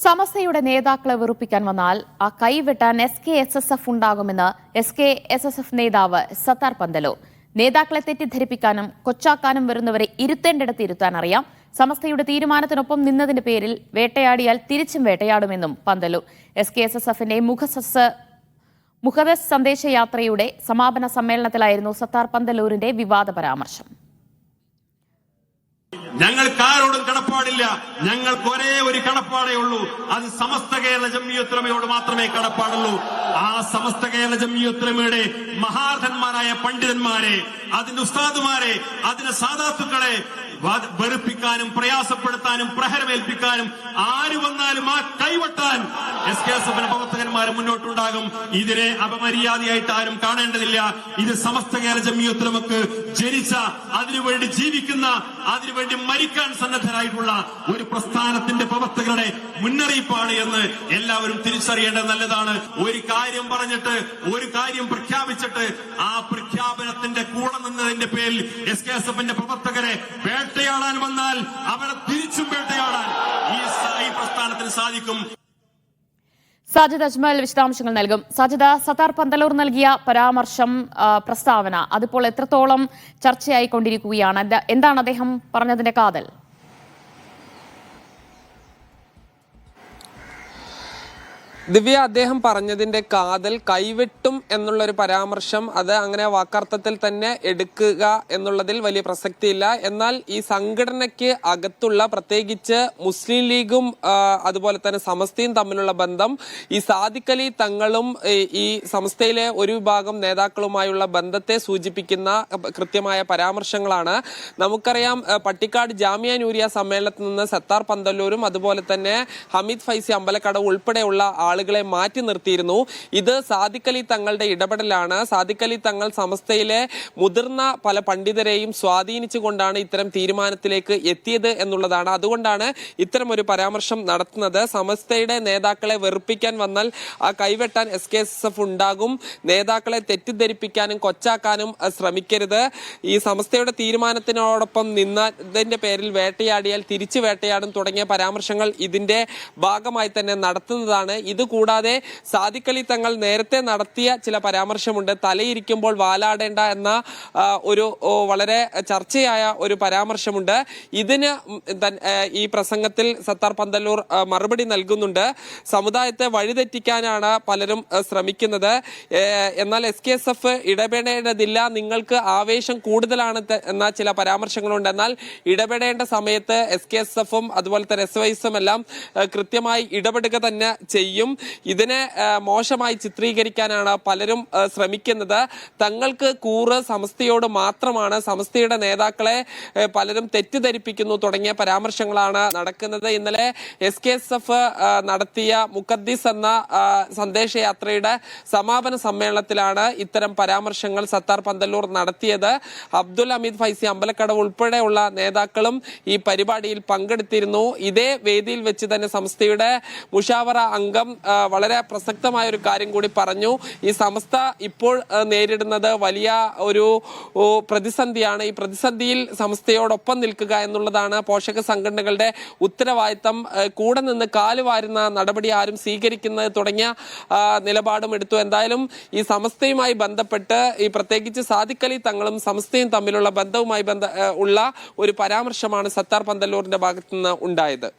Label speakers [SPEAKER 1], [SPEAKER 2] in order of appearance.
[SPEAKER 1] സമസ്തയുടെ നേതാക്കളെ വെറുപ്പിക്കാൻ വന്നാൽ ആ കൈവെട്ടാൻ SKSSF ഉണ്ടാകുമെന്ന് SKSSF നേതാവ് സത്താർ പന്തലൂർ. നേതാക്കളെ തെറ്റിദ്ധരിപ്പിക്കാനും കൊച്ചാക്കാനും വരുന്നവരെ ഇരുത്തേണ്ടിടത്ത് ഇരുത്താൻ അറിയാം. സമസ്തയുടെ തീരുമാനത്തിനൊപ്പം നിന്നതിന്റെ പേരിൽ വേട്ടയാടിയാൽ തിരിച്ചും വേട്ടയാടുമെന്നും പന്തലൂർ. SKSSFന്റെ മുഖദസ് സന്ദേശയാത്രയുടെ സമാപന സമ്മേളനത്തിലായിരുന്നു സത്താർ പന്തലൂരിന്റെ വിവാദ പരാമർശം.
[SPEAKER 2] ഞങ്ങൾക്കാരോടും കടപ്പാടില്ല, ഞങ്ങൾക്ക് ഒരേ ഒരു കടപ്പാടേ ഉള്ളൂ, അത് സമസ്ത കേരള ജംഇയ്യത്തുൽ ഉലമയോട് മാത്രമേ കടപ്പാടുള്ളൂ. ആ സമസ്ത കേരള ജംഇയ്യത്തുൽ ഉലമയുടെ മഹാരഥന്മാരായ പണ്ഡിതന്മാരെ, അതിന്റെ ഉസ്താദുമാരെ, അതിന്റെ സാദാത്തുക്കളെ വെറുപ്പിക്കാനും പ്രയാസപ്പെടുത്താനും പ്രഹരമേൽപ്പിക്കാനും ആര് വന്നാലും ആ കൈവട്ടാൻ SKSFന്റെ പ്രവർത്തകന്മാർ മുന്നോട്ടുണ്ടാകും. ഇതിനെ അപമര്യാദയായിട്ട് ആരും കാണേണ്ടതില്ല. ഇത് സമസ്ത കേരള ജംഇയ്യത്തുൽ ഉലമക്ക് ജനിച്ച, അതിനുവേണ്ടി ജീവിക്കുന്ന, അതിനുവേണ്ടി മരിക്കാൻ സന്നദ്ധരായിട്ടുള്ള ഒരു പ്രസ്ഥാനത്തിന്റെ പ്രവർത്തകരുടെ മുന്നറിയിപ്പാണ് എന്ന് എല്ലാവരും തിരിച്ചറിയേണ്ടത് നല്ലതാണ്. ഒരു കാര്യം പറഞ്ഞിട്ട്, ഒരു കാര്യം പ്രഖ്യാപിച്ചിട്ട് ആ പ്രഖ്യാപനത്തിന്റെ കൂടെ നിന്നതിന്റെ പേരിൽ SKSFന്റെ പ്രവർത്തകരെ വേട്ടയാടാൻ വന്നാൽ അവരെ തിരിച്ചും വേട്ടയാടാൻ ഈ പ്രസ്ഥാനത്തിന് സാധിക്കും.
[SPEAKER 1] സാജിദ് അജ്മൽ വിശദാംശങ്ങൾ നൽകും. സാജിദ, സത്താർ പന്തലൂർ നൽകിയ പരാമർശം, പ്രസ്താവന അതിപ്പോൾ എത്രത്തോളം ചർച്ചയായിക്കൊണ്ടിരിക്കുകയാണ്? എന്താണ് അദ്ദേഹം പറഞ്ഞതിന്റെ കാതൽ?
[SPEAKER 3] ദിവ്യ, അദ്ദേഹം പറഞ്ഞതിന്റെ കാതൽ കൈവെട്ടും എന്നുള്ളൊരു പരാമർശം, അത് അങ്ങനെ വാക്കർത്ഥത്തിൽ തന്നെ എടുക്കുക എന്നുള്ളതിൽ വലിയ പ്രസക്തിയില്ല. എന്നാൽ ഈ സംഘടനയ്ക്ക് അകത്തുള്ള, പ്രത്യേകിച്ച് മുസ്ലിം ലീഗും അതുപോലെ തന്നെ സമസ്തയും തമ്മിലുള്ള ബന്ധം, ഈ സാദിഖ് അലി തങ്ങളും ഈ സമസ്തയിലെ ഒരു വിഭാഗം നേതാക്കളുമായുള്ള ബന്ധത്തെ സൂചിപ്പിക്കുന്ന കൃത്യമായ പരാമർശങ്ങളാണ്. നമുക്കറിയാം, പട്ടിക്കാട് ജാമിയ നൂരിയ സമ്മേളനത്തിൽ നിന്ന് സത്താർ പന്തല്ലൂരും അതുപോലെ തന്നെ ഹമീദ് ഫൈസി അമ്പലക്കടവ് ഉൾപ്പെടെയുള്ള ആളുകളെ മാറ്റി നിർത്തിയിരുന്നു. ഇത് സാദിഖ് അലി തങ്ങളുടെ ഇടപെടലാണ്. സാദിഖ് അലി തങ്ങൾ സമസ്തയിലെ മുതിർന്ന പല പണ്ഡിതരെയും സ്വാധീനിച്ചുകൊണ്ടാണ് ഇത്തരം തീരുമാനത്തിലേക്ക് എത്തിയത് എന്നുള്ളതാണ്. അതുകൊണ്ടാണ് ഇത്തരം ഒരു പരാമർശം നടത്തുന്നത്. സമസ്തയുടെ നേതാക്കളെ വെറുപ്പിക്കാൻ വന്നാൽ ആ കൈവെട്ടാൻ SKSSF ഉണ്ടാകും. നേതാക്കളെ തെറ്റിദ്ധരിപ്പിക്കാനും കൊച്ചാക്കാനും ശ്രമിക്കരുത്. ഈ സമസ്തയുടെ തീരുമാനത്തിനോടൊപ്പം നിന്നതിന്റെ പേരിൽ വേട്ടയാടിയാൽ തിരിച്ചു വേട്ടയാടും തുടങ്ങിയ പരാമർശങ്ങൾ ഇതിന്റെ ഭാഗമായി തന്നെ നടത്തുന്നതാണ്. ഇതുകൂടാതെ സാദിഖ് അലി തങ്ങൾ നേരത്തെ നടത്തിയ ചില പരാമർശമുണ്ട്. തലയിരിക്കുമ്പോൾ വാലാടേണ്ട എന്ന ഒരു വളരെ ചർച്ചയായ ഒരു പരാമർശമുണ്ട്. ഇതിന് ഈ പ്രസംഗത്തിൽ സത്താർ പന്തല്ലൂർ മറുപടി നൽകുന്നുണ്ട്. സമുദായത്തെ വഴിതെറ്റിക്കാനാണ് പലരും ശ്രമിക്കുന്നത്. എന്നാൽ SKSF ഇടപെടേണ്ടതില്ല, നിങ്ങൾക്ക് ആവേശം കൂടുതലാണ് എന്ന ചില പരാമർശങ്ങളുണ്ട്. എന്നാൽ ഇടപെടേണ്ട സമയത്ത് SKSFും അതുപോലെ തന്നെ SYSും എല്ലാം കൃത്യമായി ഇടപെടുക തന്നെ ചെയ്യും. ഇതിനെ മോശമായി ചിത്രീകരിക്കാനാണ് പലരും ശ്രമിക്കുന്നത്. തങ്ങൾക്ക് കൂറ് സമസ്തയോട് മാത്രമാണ്, സമസ്തയുടെ നേതാക്കളെ പലരും തെറ്റിദ്ധരിപ്പിക്കുന്നു തുടങ്ങിയ പരാമർശങ്ങളാണ് നടക്കുന്നത്. ഇന്നലെ SKSF നടത്തിയ മുഖദ്ദിസ് എന്ന സന്ദേശയാത്രയുടെ സമാപന സമ്മേളനത്തിലാണ് ഇത്തരം പരാമർശങ്ങൾ സത്താർ പന്തല്ലൂർ നടത്തിയത്. അബ്ദുൽ ഹമീദ് ഫൈസി അമ്പലക്കടവ് ഉൾപ്പെടെയുള്ള നേതാക്കളും ഈ പരിപാടിയിൽ പങ്കെടുത്തിരുന്നു. ഇതേ വേദിയിൽ വെച്ച് തന്നെ സമസ്തയുടെ മുഷാവറ അംഗം വളരെ പ്രസക്തമായ ഒരു കാര്യം കൂടി പറഞ്ഞു. ഈ സമസ്ത ഇപ്പോൾ നേരിടുന്നത് വലിയ ഒരു പ്രതിസന്ധിയാണ്. ഈ പ്രതിസന്ധിയിൽ സമസ്തയോടൊപ്പം നിൽക്കുക എന്നുള്ളതാണ് പോഷക സംഘടനകളുടെ ഉത്തരവാദിത്തം. കൂടെ നിന്ന് കാലുവാരുന്ന നടപടി ആരും സ്വീകരിക്കുന്നത് തുടങ്ങിയ നിലപാടും എടുത്തു. എന്തായാലും ഈ സമസ്തയുമായി ബന്ധപ്പെട്ട് ഈ പ്രത്യേകിച്ച് സാദിഖ് അലി തങ്ങളും സമസ്തയും തമ്മിലുള്ള ബന്ധവുമായി ഉള്ള ഒരു പരാമർശമാണ് സത്താർ പന്തല്ലൂരിന്റെ ഭാഗത്തുനിന്ന് ഉണ്ടായത്.